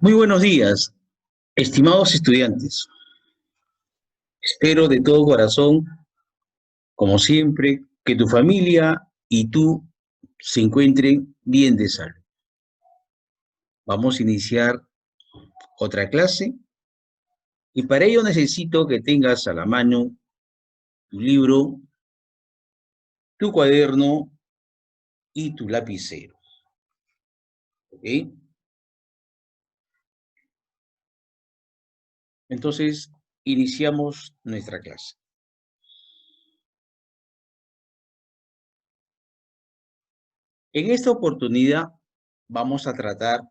Muy buenos días, estimados estudiantes. Espero de todo corazón, como siempre, que tu familia y tú se encuentren bien de salud. Vamos a iniciar otra clase y para ello necesito que tengas a la mano tu libro, tu cuaderno y tu lapicero. ¿Ok? Entonces, iniciamos nuestra clase. En esta oportunidad vamos a tratar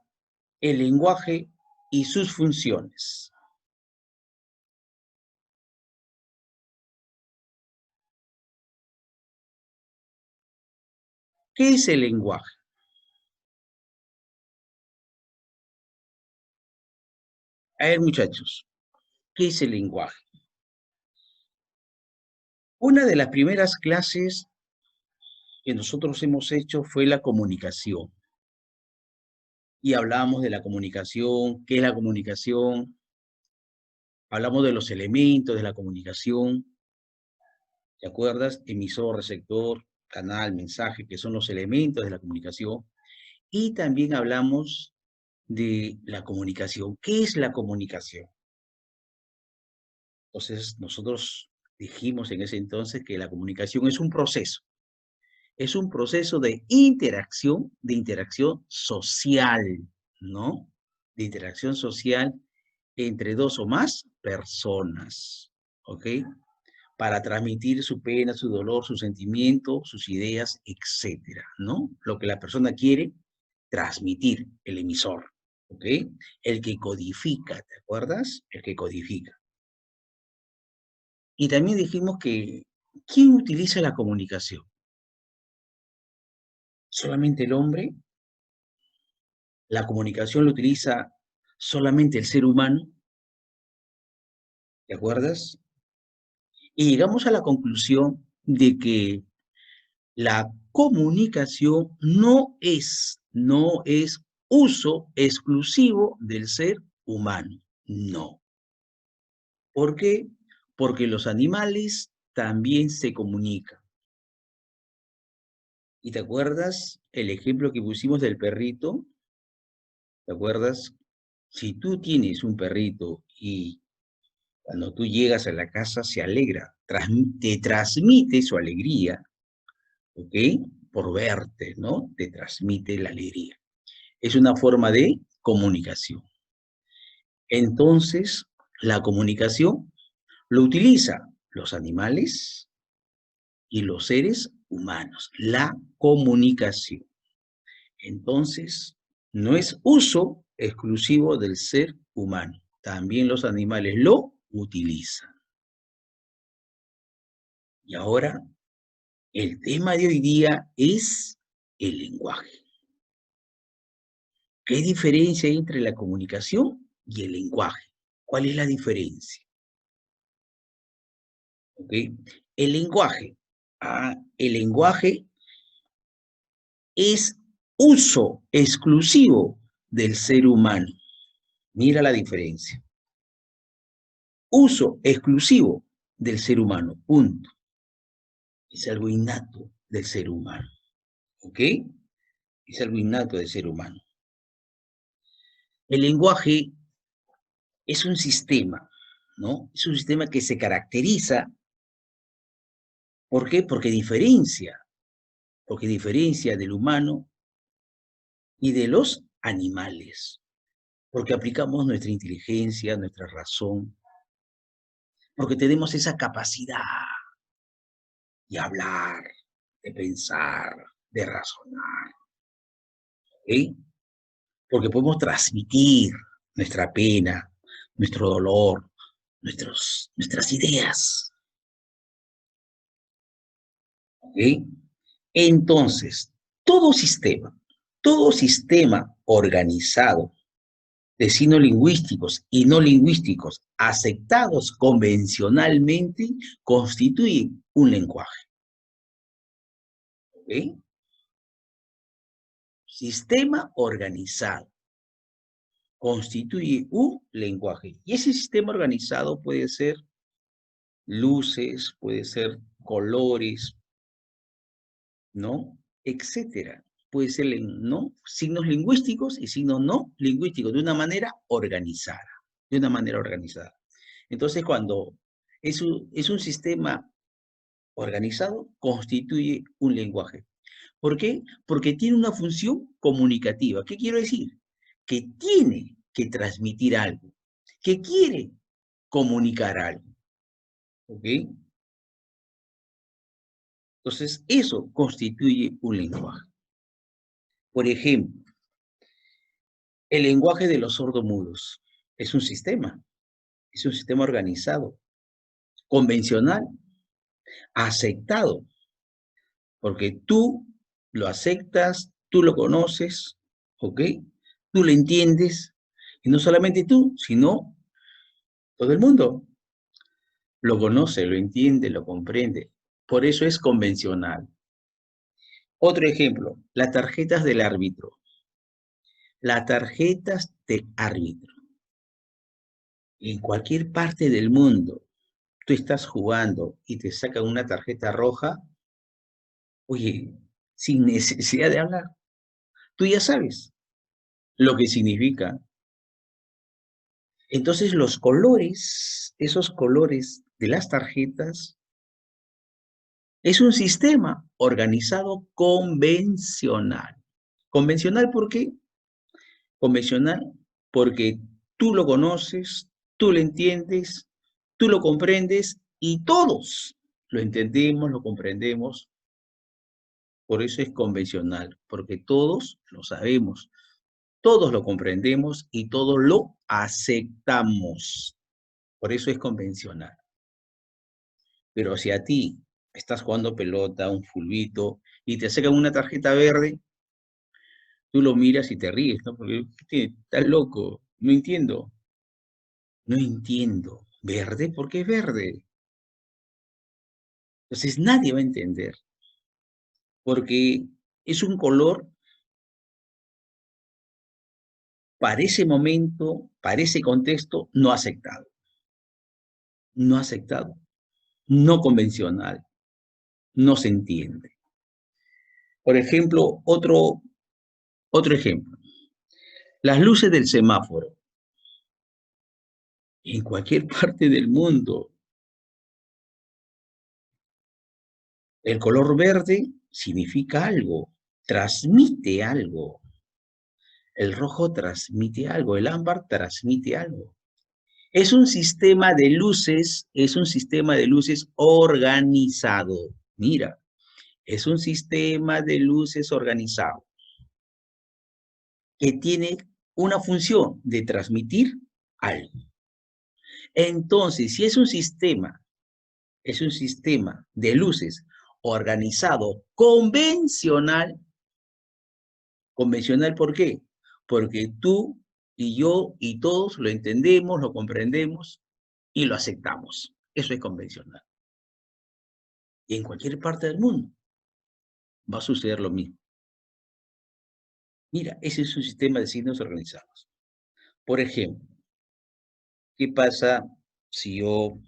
el lenguaje y sus funciones. ¿Qué es el lenguaje? A ver, muchachos, ¿qué es el lenguaje? Una de las primeras clases que nosotros hemos hecho fue la comunicación. Y hablábamos de la comunicación, qué es la comunicación, hablamos de los elementos de la comunicación, ¿te acuerdas? Emisor, receptor, canal, mensaje, que son los elementos de la comunicación. Y también hablamos de la comunicación. ¿Qué es la comunicación? Entonces, nosotros dijimos en ese entonces que la comunicación es un proceso de interacción social, ¿no? De interacción social entre dos o más personas, ¿ok? Para transmitir su pena, su dolor, su sentimiento, sus ideas, etcétera, ¿no? Lo que la persona quiere transmitir, el emisor, ¿ok? El que codifica, ¿te acuerdas? El que codifica. Y también dijimos que, ¿quién utiliza la comunicación? ¿Solamente el hombre? ¿La comunicación lo utiliza solamente el ser humano? ¿Te acuerdas? Y llegamos a la conclusión de que la comunicación no es uso exclusivo del ser humano. No. ¿Por qué? Porque los animales también se comunican. ¿Y te acuerdas el ejemplo que pusimos del perrito? ¿Te acuerdas? Si tú tienes un perrito y cuando tú llegas a la casa se alegra, te transmite su alegría, ¿ok? Por verte, ¿no? Te transmite la alegría. Es una forma de comunicación. Entonces, la comunicación lo utilizan los animales y los seres humanos. La comunicación. Entonces, no es uso exclusivo del ser humano. También los animales lo utilizan. Y ahora, el tema de hoy día es el lenguaje. ¿Qué diferencia hay entre la comunicación y el lenguaje? ¿Cuál es la diferencia? ¿Ok? El lenguaje. El lenguaje es uso exclusivo del ser humano. Mira la diferencia. Uso exclusivo del ser humano. Punto. Es algo innato del ser humano. ¿Ok? Es algo innato del ser humano. El lenguaje es un sistema, ¿no? Es un sistema que se caracteriza. ¿Por qué? Porque diferencia del humano y de los animales, porque aplicamos nuestra inteligencia, nuestra razón, porque tenemos esa capacidad de hablar, de pensar, de razonar, ¿ok? Porque podemos transmitir nuestra pena, nuestro dolor, nuestras ideas, ¿ok? Entonces, todo sistema organizado de signos lingüísticos y no lingüísticos aceptados convencionalmente constituye un lenguaje. ¿Ok? Sistema organizado. constituye un lenguaje. Y ese sistema organizado puede ser luces, puede ser colores, ¿no? Etcétera. Puede ser, ¿no? Signos lingüísticos y signos no lingüísticos, de una manera organizada, de una manera organizada. Entonces, cuando es un sistema organizado, constituye un lenguaje. ¿Por qué? Porque tiene una función comunicativa. ¿Qué quiero decir? Que tiene que transmitir algo, que quiere comunicar algo. ¿Ok? Entonces, eso constituye un lenguaje. Por ejemplo, el lenguaje de los sordomudos es un sistema organizado, convencional, aceptado, porque tú lo aceptas, tú lo conoces, ¿ok? Tú lo entiendes, y no solamente tú, sino todo el mundo lo conoce, lo entiende, lo comprende. Por eso es convencional. Otro ejemplo, las tarjetas del árbitro. Las tarjetas del árbitro. En cualquier parte del mundo, tú estás jugando y te sacan una tarjeta roja, oye, sin necesidad de hablar, tú ya sabes lo que significa. Entonces los colores, esos colores de las tarjetas, es un sistema organizado convencional. ¿Convencional por qué? Convencional porque tú lo conoces, tú lo entiendes, tú lo comprendes y todos lo entendemos, lo comprendemos. Por eso es convencional, porque todos lo sabemos, todos lo comprendemos y todos lo aceptamos. Por eso es convencional. Pero si a ti estás jugando pelota, un fulbito, y te sacan una tarjeta verde, tú lo miras y te ríes, ¿no? Porque estás loco, no entiendo. No entiendo. ¿Verde? ¿Por qué verde? Entonces nadie va a entender, porque es un color para ese momento, para ese contexto, no aceptado. No aceptado, no convencional, no se entiende. Por ejemplo, otro ejemplo. Las luces del semáforo. En cualquier parte del mundo, el color verde significa algo, transmite algo. El rojo transmite algo, el ámbar transmite algo. Es un sistema de luces organizado. Mira, es un sistema de luces organizado que tiene una función de transmitir algo. Entonces, si es un sistema de luces organizado convencional, convencional ¿por qué? Porque tú y yo y todos lo entendemos, lo comprendemos y lo aceptamos. Eso es convencional. Y en cualquier parte del mundo va a suceder lo mismo. Mira, ese es un sistema de signos organizados. Por ejemplo, ¿qué pasa si yo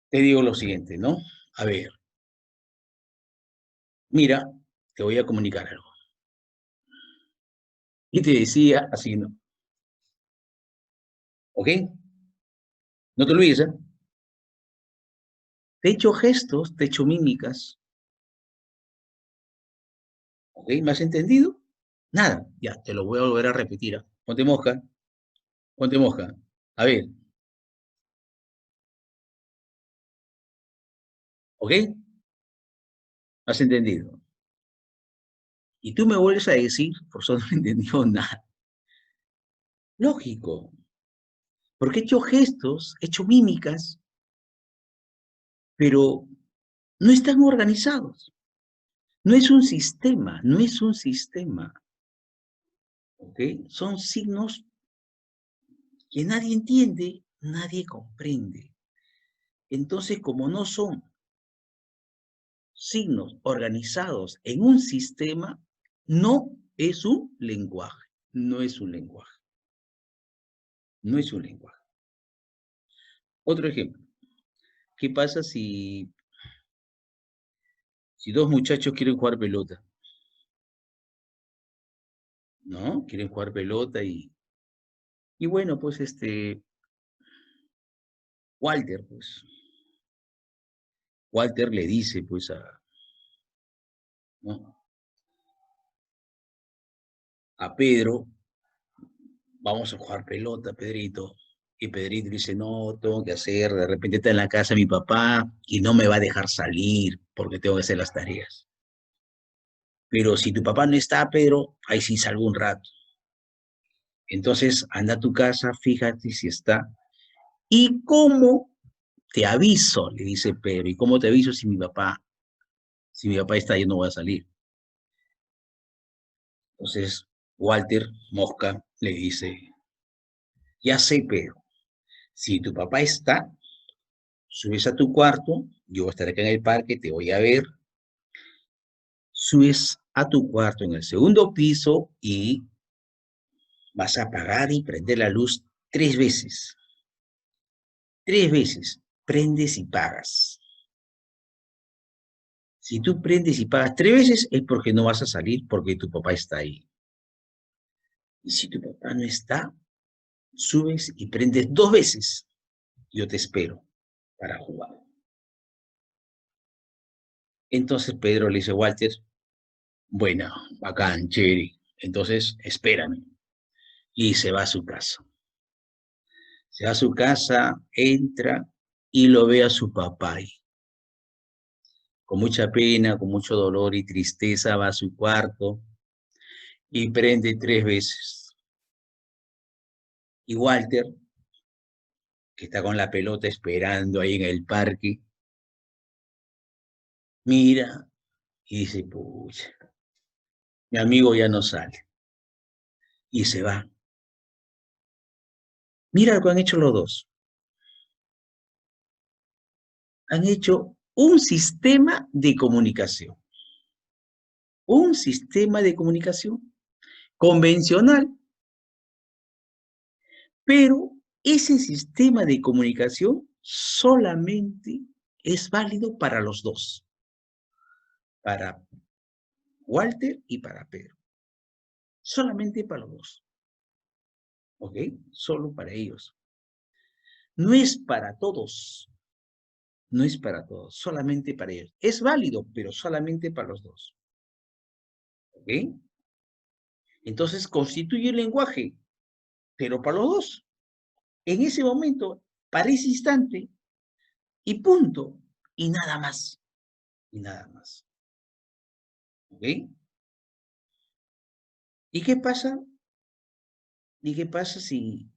te digo lo siguiente, ¿no? A ver, mira, te voy a comunicar algo. Y te decía así, ¿no? ¿Ok? No te olvides, ¿eh? Te he hecho gestos, te he hecho mímicas. ¿Ok? ¿Me has entendido? Nada, ya, te lo voy a volver a repetir. ¿Ah? Ponte mosca, ponte mosca. A ver, ¿ok? ¿Me has entendido? Y tú me vuelves a decir, por eso no he entendido nada. Lógico, porque he hecho gestos, he hecho mímicas, pero no están organizados. No es un sistema, no es un sistema. ¿Ok? Son signos que nadie entiende, nadie comprende. Entonces, como no son signos organizados en un sistema, no es un lenguaje. no es un lenguaje. No es un lenguaje. Otro ejemplo. ¿Qué pasa si dos muchachos quieren jugar pelota? ¿No? Quieren jugar pelota y bueno, pues Walter, pues, Walter le dice, pues, ¿no? A Pedro, vamos a jugar pelota, Pedrito. Y Pedrito dice, no, tengo que hacer, de repente está en la casa mi papá y no me va a dejar salir porque tengo que hacer las tareas. Pero si tu papá no está, Pedro, ahí sí salgo un rato. Entonces, anda a tu casa, fíjate si está. ¿Y cómo te aviso? Le dice Pedro. ¿Y cómo te aviso si mi papá está, yo no voy a salir? Entonces, Walter Mosca le dice, ya sé, Pedro, si tu papá está, subes a tu cuarto, yo voy a estar acá en el parque, te voy a ver, subes a tu cuarto en el segundo piso y vas a apagar y prender la luz 3 veces. 3 veces, prendes y pagas. Si tú prendes y pagas 3 veces es porque no vas a salir porque tu papá está ahí. Y si tu papá no está, subes y prendes 2 veces. Yo te espero para jugar. Entonces Pedro le dice, Walter, bueno, bacán, chévere. Entonces, espérame. Y se va a su casa. Se va a su casa, entra y lo ve a su papá ahí. Con mucha pena, con mucho dolor y tristeza, va a su cuarto y prende 3 veces. Y Walter, que está con la pelota esperando ahí en el parque, mira y dice, pucha, mi amigo ya no sale. Y se va. Mira lo que han hecho los dos. Han hecho un sistema de comunicación. Un sistema de comunicación convencional, pero ese sistema de comunicación solamente es válido para los dos, para Walter y para Pedro. Solamente para los dos. ¿Ok? Solo para ellos. No es para todos. No es para todos, solamente para ellos. Es válido, pero solamente para los dos. ¿Ok? Entonces constituye el lenguaje, pero para los dos. En ese momento, para ese instante, y punto. Y nada más. Y nada más. ¿Ok? ¿Y qué pasa? ¿Y qué pasa si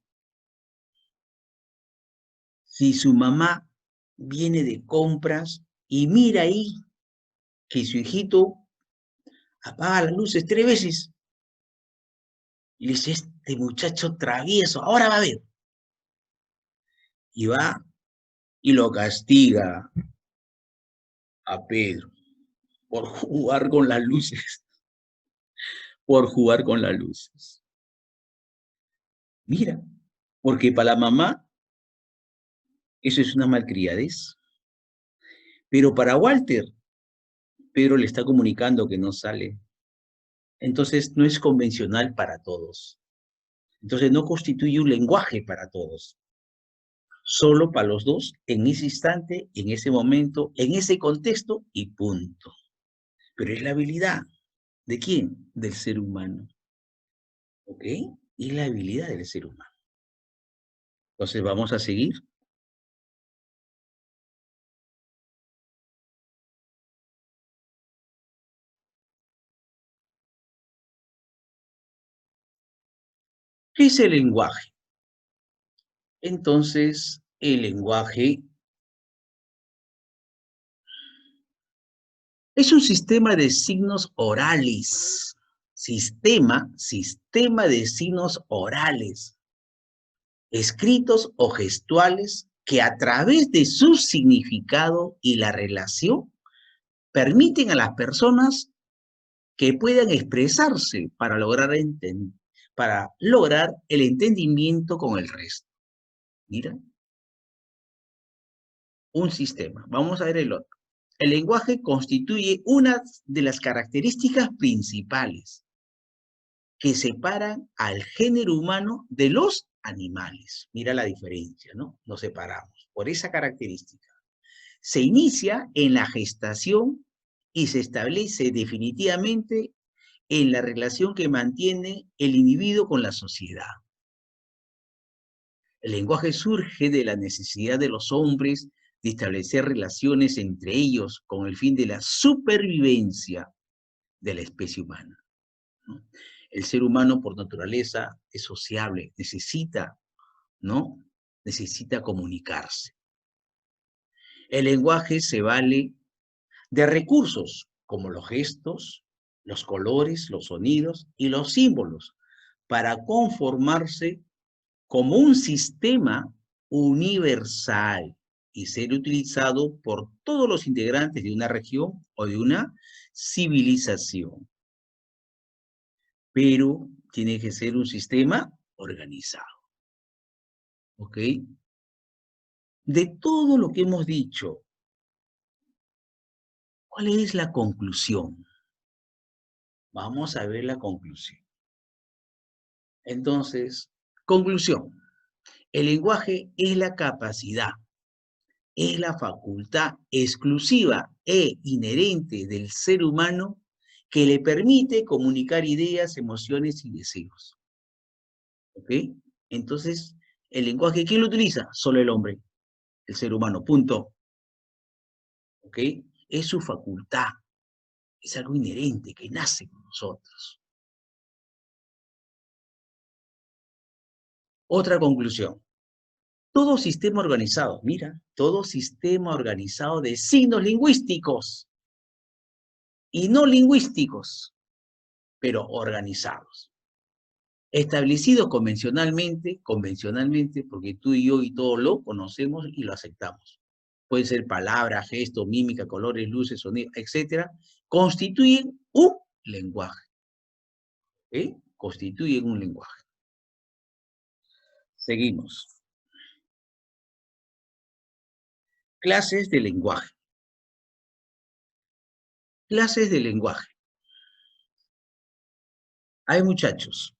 su mamá viene de compras y mira ahí que su hijito apaga las luces 3 veces? Y le dice, este muchacho travieso, ahora va a ver. Y va y lo castiga a Pedro por jugar con las luces, por jugar con las luces. Mira, porque para la mamá eso es una malcriadez, pero para Walter, Pedro le está comunicando que no sale. Entonces no es convencional para todos. Entonces no constituye un lenguaje para todos. Solo para los dos, en ese instante, en ese momento, en ese contexto y punto. Pero es la habilidad. ¿De quién? Del ser humano. ¿Ok? Es la habilidad del ser humano. Entonces vamos a seguir. ¿Qué es el lenguaje? Entonces, el lenguaje es un sistema de signos orales. Sistema de signos orales, escritos o gestuales que a través de su significado y la relación permiten a las personas que puedan expresarse para lograr el entendimiento con el resto. Mira, un sistema. Vamos a ver el otro. El lenguaje constituye una de las características principales que separan al género humano de los animales. Mira la diferencia, ¿no? Nos separamos por esa característica. Se inicia en la gestación y se establece definitivamente en la relación que mantiene el individuo con la sociedad. El lenguaje surge de la necesidad de los hombres de establecer relaciones entre ellos con el fin de la supervivencia de la especie humana, ¿no? El ser humano por naturaleza es sociable, necesita, ¿no? Necesita comunicarse. El lenguaje se vale de recursos como los gestos, los colores, los sonidos y los símbolos para conformarse como un sistema universal y ser utilizado por todos los integrantes de una región o de una civilización. Pero tiene que ser un sistema organizado. ¿Ok? De todo lo que hemos dicho, ¿cuál es la conclusión? Vamos a ver la conclusión. Entonces, conclusión. El lenguaje es la capacidad, es la facultad exclusiva e inherente del ser humano que le permite comunicar ideas, emociones y deseos. ¿Ok? Entonces, el lenguaje, ¿quién lo utiliza? Solo el hombre, el ser humano, punto. ¿Ok? Es su facultad, es algo inherente que nace con nosotros. Otra conclusión. Todo sistema organizado, mira, todo sistema organizado de signos lingüísticos y no lingüísticos, pero organizados. Establecidos convencionalmente, porque tú y yo y todos lo conocemos y lo aceptamos. Puede ser palabras, gestos, mímica, colores, luces, sonidos, etcétera, constituyen un lenguaje. ¿Eh? Constituyen un lenguaje. Seguimos. Clases de lenguaje. Clases de lenguaje. Hay muchachos.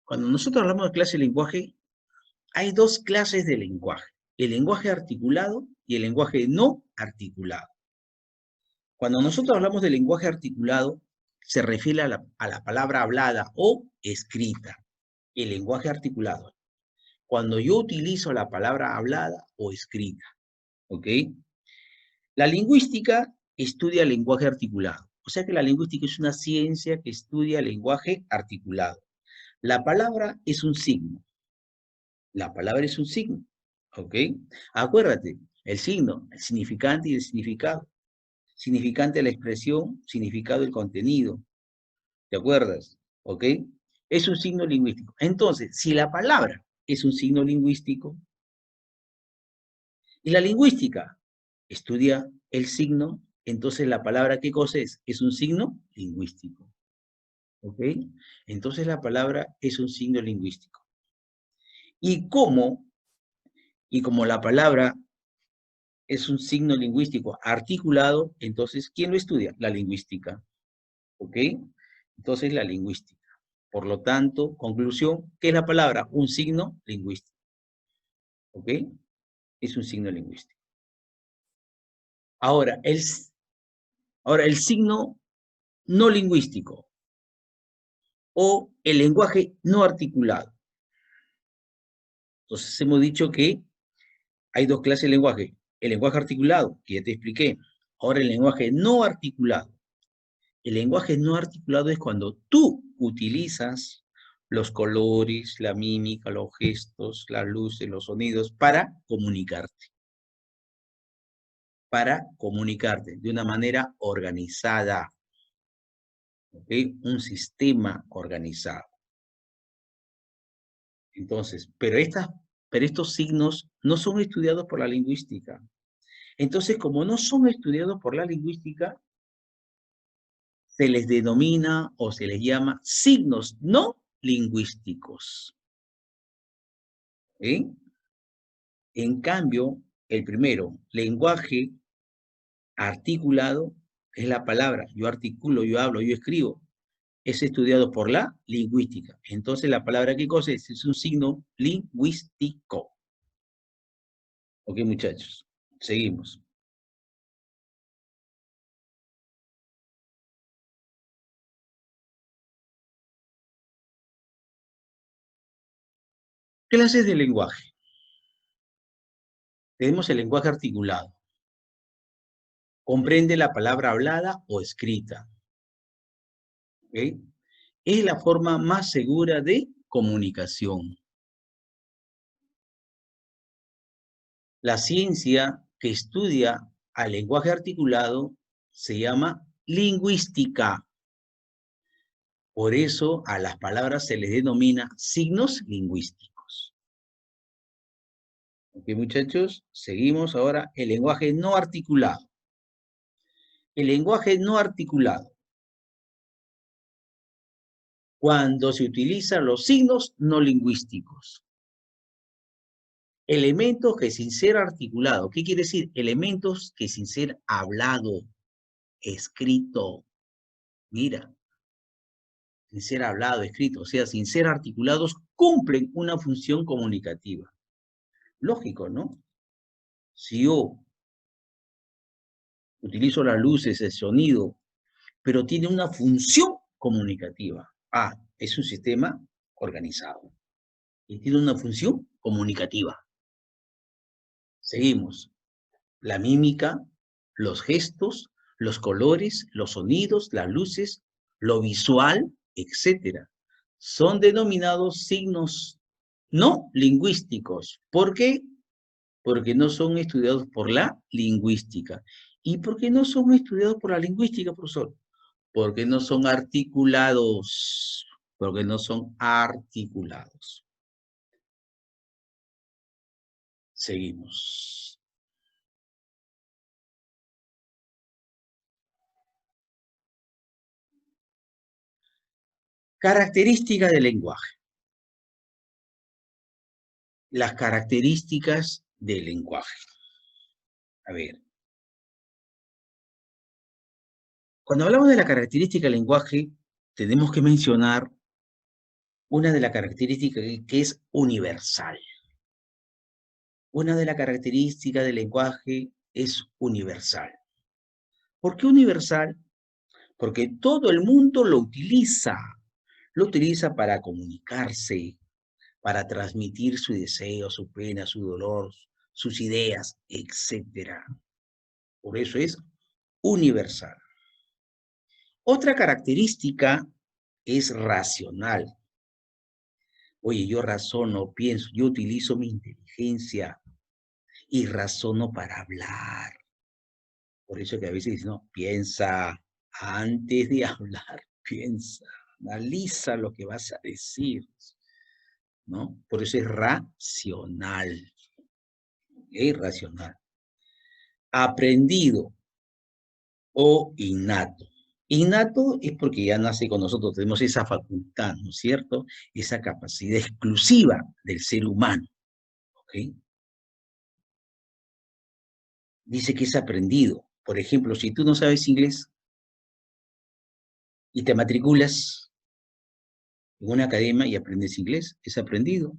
Cuando nosotros hablamos de clase de lenguaje, hay dos clases de lenguaje. El lenguaje articulado y el lenguaje no articulado. Cuando nosotros hablamos de lenguaje articulado, se refiere a la palabra hablada o escrita. El lenguaje articulado. Cuando yo utilizo la palabra hablada o escrita. ¿Ok? La lingüística estudia el lenguaje articulado. O sea que la lingüística es una ciencia que estudia el lenguaje articulado. La palabra es un signo. La palabra es un signo. ¿Ok? Acuérdate, el signo, el significante y el significado. Significante la expresión, significado el contenido. ¿Te acuerdas? ¿Ok? Es un signo lingüístico. Entonces, si la palabra es un signo lingüístico, y la lingüística estudia el signo, entonces la palabra, ¿qué cosa es? Es un signo lingüístico. ¿Ok? Entonces la palabra es un signo lingüístico. Y como la palabra es un signo lingüístico articulado, entonces, ¿quién lo estudia? La lingüística. ¿Ok? Entonces, la lingüística. Por lo tanto, conclusión, ¿qué es la palabra? Un signo lingüístico. ¿Ok? Es un signo lingüístico. Ahora, el signo no lingüístico o el lenguaje no articulado. Entonces, hemos dicho que hay dos clases de lenguaje. El lenguaje articulado, que ya te expliqué. Ahora, el lenguaje no articulado. El lenguaje no articulado es cuando tú utilizas los colores, la mímica, los gestos, las luces, los sonidos para comunicarte. Para comunicarte de una manera organizada. ¿Okay? Un sistema organizado. Entonces, pero estos signos no son estudiados por la lingüística. Entonces, como no son estudiados por la lingüística, se les denomina o se les llama signos no lingüísticos. ¿Eh? En cambio, el primero, lenguaje articulado, es la palabra. Yo articulo, yo hablo, yo escribo. Es estudiado por la lingüística. Entonces, la palabra ¿qué cosa es? Es un signo lingüístico. Ok, muchachos. Seguimos. Clases de lenguaje. Tenemos el lenguaje articulado. Comprende la palabra hablada o escrita. ¿Ok? Es la forma más segura de comunicación. La ciencia que estudia al lenguaje articulado se llama lingüística. Por eso a las palabras se les denomina signos lingüísticos. Ok, muchachos, seguimos ahora el lenguaje no articulado. El lenguaje no articulado, cuando se utilizan los signos no lingüísticos. Elementos que sin ser articulado, ¿qué quiere decir? Elementos que sin ser hablado, escrito, mira, sin ser hablado, escrito, o sea, sin ser articulados, cumplen una función comunicativa. Lógico, ¿no? Si yo utilizo las luces, el sonido, pero tiene una función comunicativa. Ah, es un sistema organizado y tiene una función comunicativa. Seguimos. La mímica, los gestos, los colores, los sonidos, las luces, lo visual, etcétera, son denominados signos no lingüísticos. ¿Por qué? Porque no son estudiados por la lingüística. ¿Y por qué no son estudiados por la lingüística, profesor? Porque no son articulados. Porque no son articulados. Seguimos. Características del lenguaje. Las características del lenguaje. A ver. Cuando hablamos de la característica del lenguaje, tenemos que mencionar una de las características que es universal. Una de las características del lenguaje es universal. ¿Por qué universal? Porque todo el mundo lo utiliza. Lo utiliza para comunicarse, para transmitir su deseo, su pena, su dolor, sus ideas, etc. Por eso es universal. Otra característica es racional. Oye, yo razono, pienso, yo utilizo mi inteligencia y razono para hablar. Por eso que a veces dicen, no, piensa antes de hablar, piensa, analiza lo que vas a decir, ¿no? Por eso es racional, ¿ok? Racional. Aprendido o innato. Innato es porque ya nace con nosotros, tenemos esa facultad, ¿no es cierto? Esa capacidad exclusiva del ser humano, ¿ok? Dice que es aprendido. Por ejemplo, si tú no sabes inglés y te matriculas en una academia y aprendes inglés, es aprendido.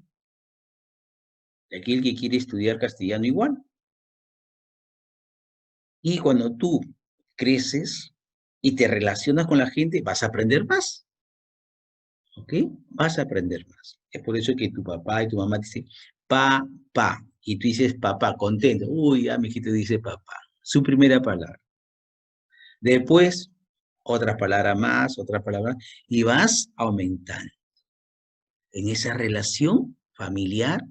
Aquel que quiere estudiar castellano igual. Y cuando tú creces y te relacionas con la gente, vas a aprender más. ¿Ok? Vas a aprender más. Es por eso que tu papá y tu mamá te dicen, papá. Y tú dices papá, contento. Uy, ya mi hijito dice papá. Su primera palabra. Después, otra palabra más, otra palabra, y vas aumentando en esa relación familiar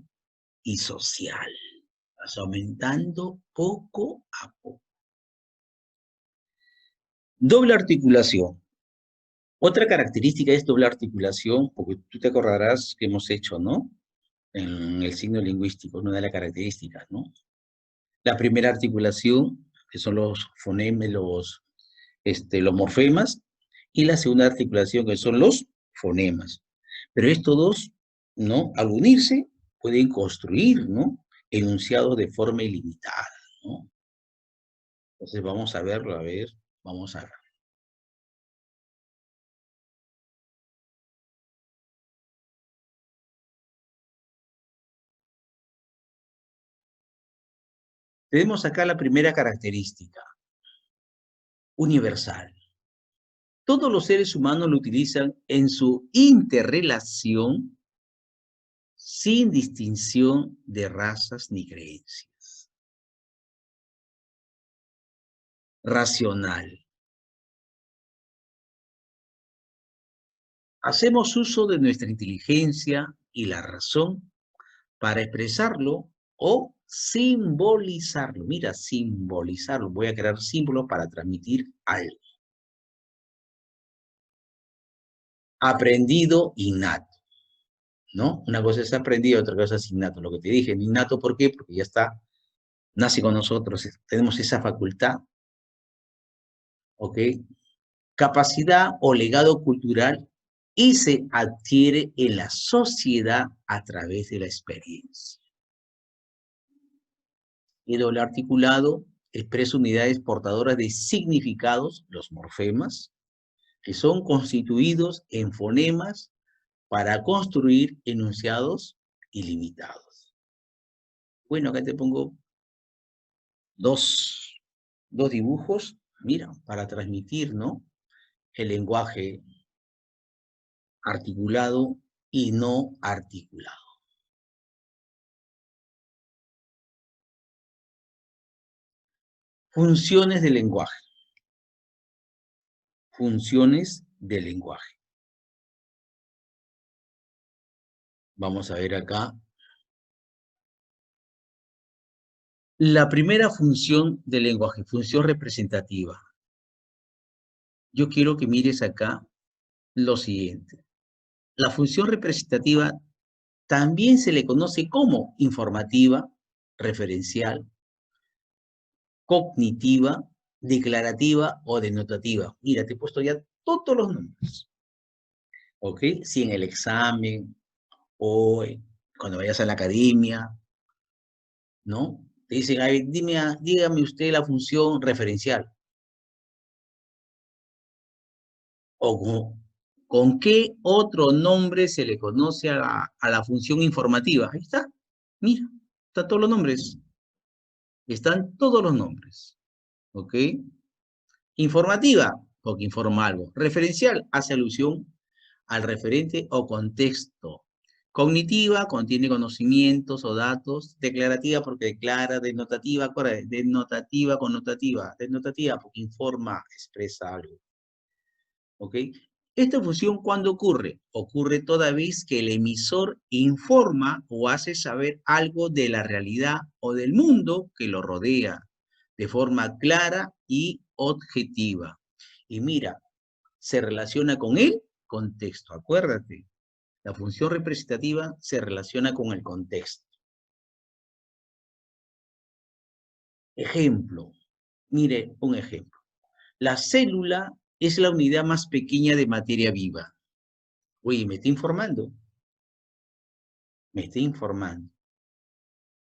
y social. Vas aumentando poco a poco. Doble articulación. Otra característica es doble articulación, porque tú te acordarás que hemos hecho, ¿no? En el signo lingüístico, una de las características, ¿no? La primera articulación, que son los fonemas, los morfemas, y la segunda articulación, que son los fonemas. Pero estos dos, ¿no? Al unirse, pueden construir, ¿no? Enunciados de forma ilimitada, ¿no? Entonces vamos a verlo, a ver, vamos a ver. Tenemos acá la primera característica, universal. Todos los seres humanos lo utilizan en su interrelación sin distinción de razas ni creencias. Racional. Hacemos uso de nuestra inteligencia y la razón para expresarlo o simbolizarlo. Mira, simbolizarlo. Voy a crear símbolos para transmitir algo. Aprendido innato, ¿no? Una cosa es aprendido, otra cosa es innato. Lo que te dije, innato, ¿por qué? Porque ya está, nace con nosotros, tenemos esa facultad, ¿ok? Capacidad o legado cultural y se adquiere en la sociedad a través de la experiencia. El doble articulado expresa unidades portadoras de significados, los morfemas, que son constituidos en fonemas para construir enunciados ilimitados. Bueno, acá te pongo dos dibujos, mira, para transmitir, ¿no? El lenguaje articulado y no articulado. Funciones del lenguaje. Funciones del lenguaje. Vamos a ver acá. La primera función del lenguaje, función representativa. Yo quiero que mires acá lo siguiente. La función representativa también se le conoce como informativa, referencial, cognitiva, declarativa o denotativa. Mira, te he puesto ya todos los nombres. ¿Ok? Si en el examen o cuando vayas a la academia, ¿no? Te dicen, ay, dígame usted la función referencial. O con qué otro nombre se le conoce a la función informativa. Ahí está. Mira, están todos los nombres. Están todos los nombres. ¿Ok? Informativa, porque informa algo. Referencial, hace alusión al referente o contexto. Cognitiva, contiene conocimientos o datos. Declarativa, porque declara. Denotativa, denotativa, connotativa. Denotativa, porque informa, expresa algo. ¿Ok? Esta función, ¿cuándo ocurre? Ocurre toda vez que el emisor informa o hace saber algo de la realidad o del mundo que lo rodea, de forma clara y objetiva. Y mira, se relaciona con el contexto. Acuérdate, la función representativa se relaciona con el contexto. Ejemplo, mire un ejemplo. La célula es la unidad más pequeña de materia viva. Oye, me está informando. Me está informando.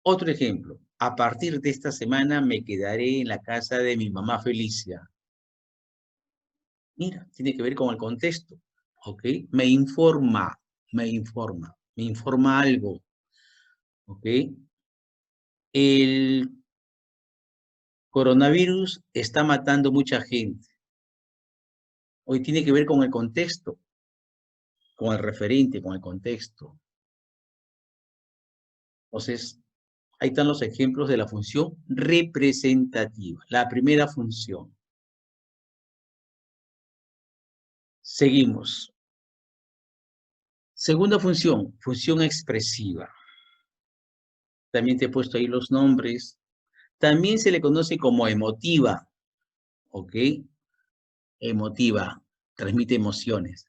Otro ejemplo. A partir de esta semana me quedaré en la casa de mi mamá Felicia. Mira, tiene que ver con el contexto. ¿Ok? Me informa algo. ¿Ok? El coronavirus está matando mucha gente. Hoy tiene que ver con el contexto, con el referente, con el contexto. Entonces, ahí están los ejemplos de la función representativa. La primera función. Seguimos. Segunda función, función expresiva. También te he puesto ahí los nombres. También se le conoce como emotiva, ¿ok? Emotiva, transmite emociones.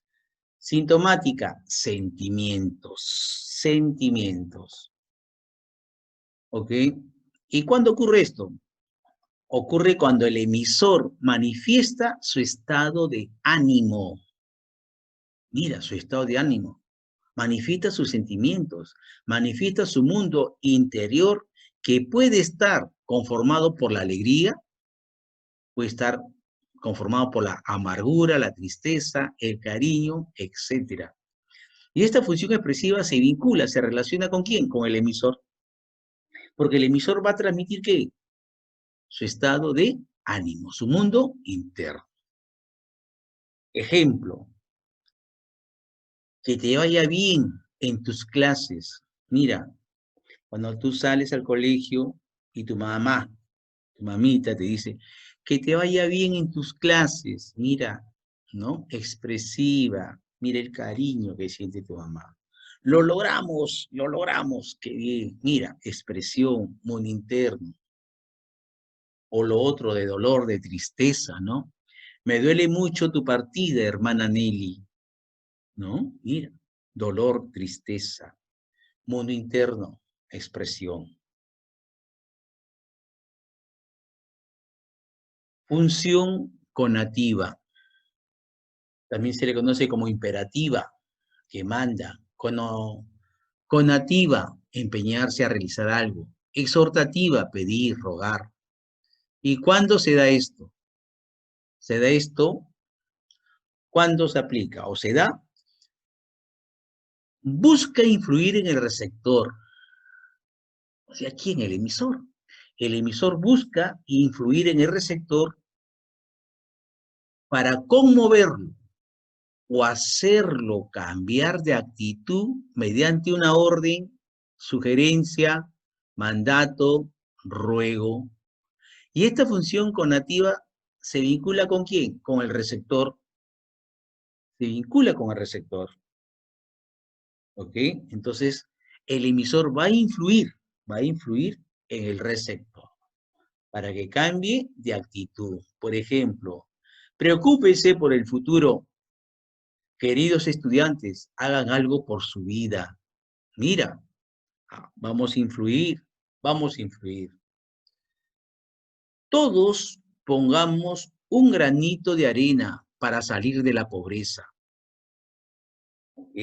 Sintomática, sentimientos, ¿ok? ¿Y cuándo ocurre esto? Ocurre cuando el emisor manifiesta su estado de ánimo. Mira, su estado de ánimo. Manifiesta sus sentimientos, manifiesta su mundo interior que puede estar conformado por la alegría, puede estar conformado por la amargura, la tristeza, el cariño, etc. Y esta función expresiva se vincula, se relaciona ¿con quién? Con el emisor. Porque el emisor va a transmitir ¿qué? Su estado de ánimo, su mundo interno. Ejemplo, que te vaya bien en tus clases. Mira, cuando tú sales al colegio y tu mamá, tu mamita te dice, que te vaya bien en tus clases, mira, ¿no? Expresiva, mira el cariño que siente tu mamá. Lo logramos, qué bien. Mira, expresión, mundo interno. O lo otro de dolor, de tristeza, ¿no? Me duele mucho tu partida, hermana Nelly, ¿no? Mira, dolor, tristeza, mundo interno, expresión. Función conativa. También se le conoce como imperativa, que manda. Conativa, empeñarse a realizar algo. Exhortativa, pedir, rogar. ¿Y cuándo se da esto? Se da esto cuando se aplica o se da. Busca influir en el receptor. O sea, ¿quién? El emisor. El emisor busca influir en el receptor para conmoverlo o hacerlo cambiar de actitud mediante una orden, sugerencia, mandato, ruego. Y esta función conativa se vincula ¿con quién? Con el receptor. Se vincula con el receptor. ¿Ok? Entonces, el emisor va a influir en el receptor para que cambie de actitud. Por ejemplo, preocúpese por el futuro. Queridos estudiantes, hagan algo por su vida. Mira, vamos a influir, vamos a influir. Todos pongamos un granito de arena para salir de la pobreza. ¿Ok?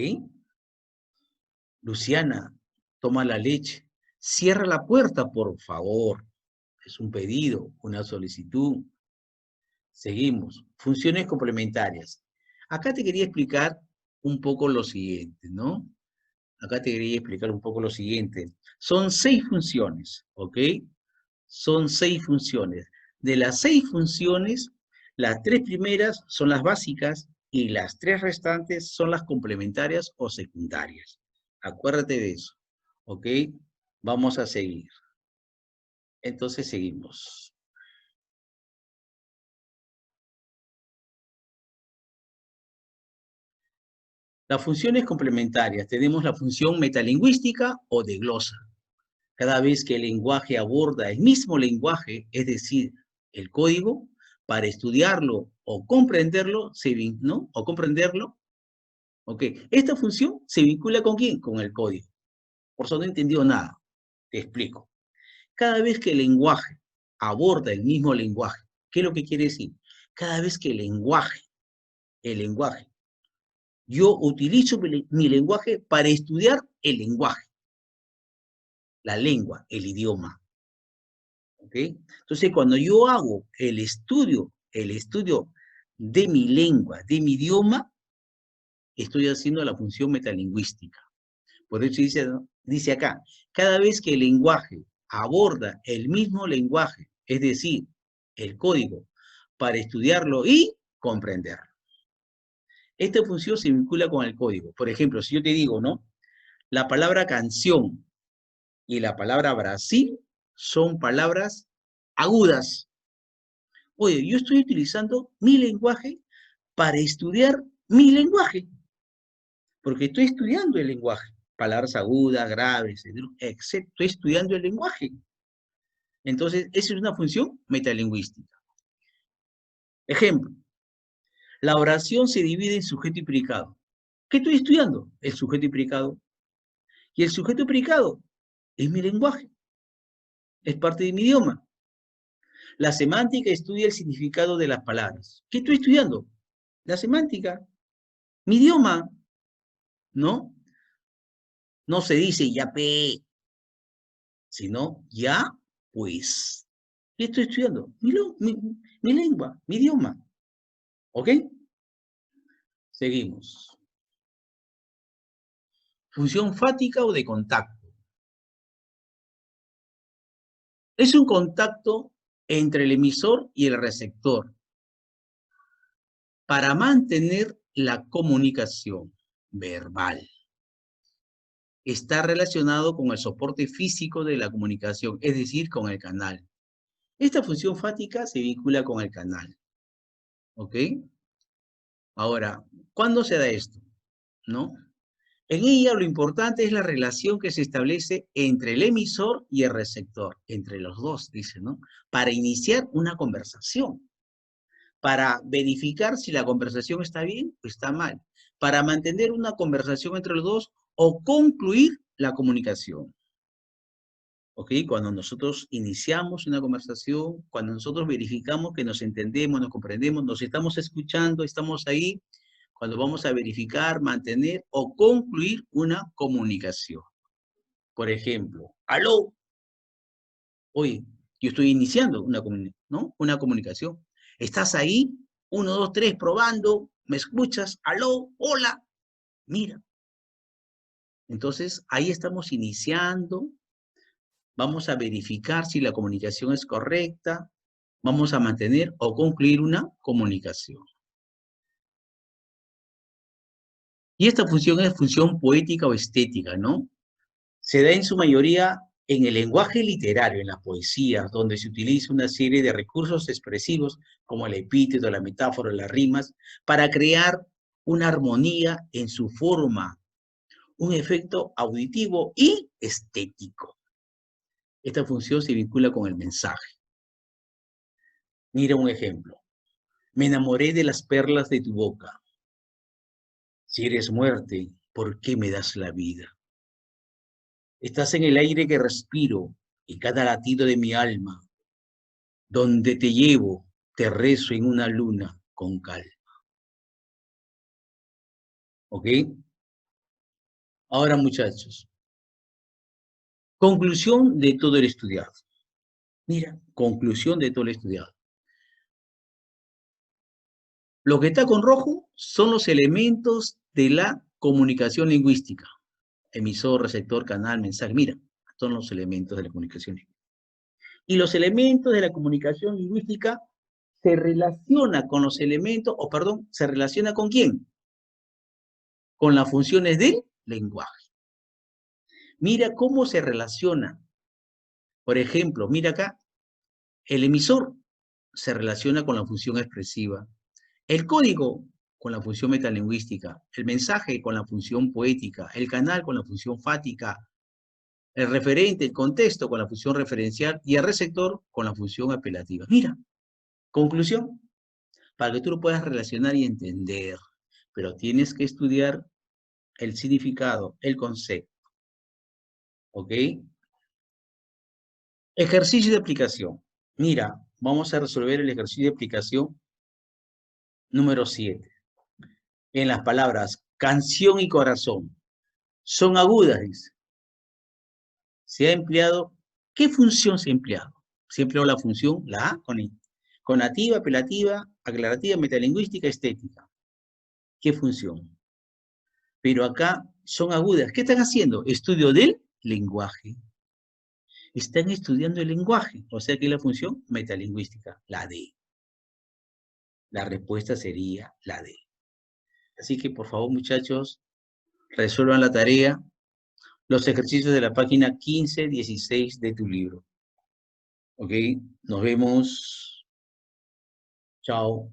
Luciana, toma la leche. Cierra la puerta, por favor. Es un pedido, una solicitud. Seguimos. Funciones complementarias. Acá te quería explicar un poco lo siguiente, ¿no? Acá te quería explicar un poco lo siguiente. Son 6 funciones, ¿ok? Son 6 funciones. De las 6 funciones, las 3 primeras son las básicas y las 3 restantes son las complementarias o secundarias. Acuérdate de eso, ¿ok? Vamos a seguir. Entonces seguimos. Las funciones complementarias. Tenemos la función metalingüística o de glosa. Cada vez que el lenguaje aborda el mismo lenguaje, es decir, el código, para estudiarlo o comprenderlo, ¿no? O comprenderlo, ¿ok? Esta función se vincula ¿con quién? Con el código. Por eso no he entendido nada. Te explico. Cada vez que el lenguaje aborda el mismo lenguaje, ¿qué es lo que quiere decir? Cada vez que el lenguaje, yo utilizo mi lenguaje para estudiar el lenguaje, la lengua, el idioma. ¿Ok? Entonces, cuando yo hago el estudio de mi lengua, de mi idioma, estoy haciendo la función metalingüística. Por eso dice acá, cada vez que el lenguaje aborda el mismo lenguaje, es decir, el código, para estudiarlo y comprenderlo. Esta función se vincula con el código. Por ejemplo, si yo te digo, ¿no? La palabra canción y la palabra Brasil son palabras agudas. Oye, yo estoy utilizando mi lenguaje para estudiar mi lenguaje, porque estoy estudiando el lenguaje. Palabras agudas, graves, etc. Estoy estudiando el lenguaje. Entonces, esa es una función metalingüística. Ejemplo, la oración se divide en sujeto y predicado. ¿Qué estoy estudiando? El sujeto y predicado. Y el sujeto y predicado es mi lenguaje, es parte de mi idioma. La semántica estudia el significado de las palabras. ¿Qué estoy estudiando? La semántica. Mi idioma, ¿no? No se dice ya pe, sino ya pues. ¿Qué estoy estudiando? Mi lengua, mi idioma. ¿Ok? Seguimos. Función fática o de contacto. Es un contacto entre el emisor y el receptor para mantener la comunicación verbal. Está relacionado con el soporte físico de la comunicación, es decir, con el canal. Esta función fática se vincula con el canal. ¿Ok? Ahora, ¿cuándo se da esto? ¿No? En ella lo importante es la relación que se establece entre el emisor y el receptor, entre los dos, dice, ¿no? Para iniciar una conversación, para verificar si la conversación está bien o está mal, para mantener una conversación entre los dos o concluir la comunicación. ¿Ok? Cuando nosotros iniciamos una conversación, cuando nosotros verificamos que nos entendemos, nos comprendemos, nos estamos escuchando, estamos ahí, cuando vamos a verificar, mantener o concluir una comunicación. Por ejemplo, aló, oye, yo estoy iniciando una comunicación. ¿Estás ahí? 1, 2, 3, probando, ¿me escuchas? Aló, hola, mira. Entonces, ahí estamos iniciando. Vamos a verificar si la comunicación es correcta, vamos a mantener o concluir una comunicación. Y esta función es función poética o estética, ¿no? Se da en su mayoría en el lenguaje literario, en las poesías, donde se utiliza una serie de recursos expresivos como el epíteto, la metáfora, las rimas, para crear una armonía en su forma, un efecto auditivo y estético. Esta función se vincula con el mensaje. Mira un ejemplo. Me enamoré de las perlas de tu boca. Si eres muerte, ¿por qué me das la vida? Estás en el aire que respiro y cada latido de mi alma. Donde te llevo, te rezo en una luna con calma. ¿Ok? Ahora, muchachos, conclusión de todo el estudiado. Mira, conclusión de todo el estudiado. Lo que está con rojo son los elementos de la comunicación lingüística. Emisor, receptor, canal, mensaje. Mira, son los elementos de la comunicación lingüística. Y los elementos de la comunicación lingüística se relaciona con los elementos, o perdón, se relaciona con quién? Con las funciones del lenguaje. Mira cómo se relaciona. Por ejemplo, mira acá, el emisor se relaciona con la función expresiva, el código con la función metalingüística, el mensaje con la función poética, el canal con la función fática, el referente, el contexto con la función referencial y el receptor con la función apelativa. Mira, conclusión, para que tú lo puedas relacionar y entender, pero tienes que estudiar el significado, el concepto, ¿ok? Ejercicio de aplicación. Mira, vamos a resolver el ejercicio de aplicación número 7. En las palabras canción y corazón son agudas, dice. Se ha empleado, ¿qué función se ha empleado? Se ha empleado la función, la A, conativa, apelativa, aclarativa, metalingüística, estética. ¿Qué función? Pero acá son agudas. ¿Qué están haciendo? Estudio del lenguaje. Están estudiando el lenguaje, o sea que la función metalingüística, la D. La respuesta sería la D. Así que por favor, muchachos, resuelvan la tarea, los ejercicios de la página 15, 16 de tu libro. ¿Ok? Nos vemos. Chao.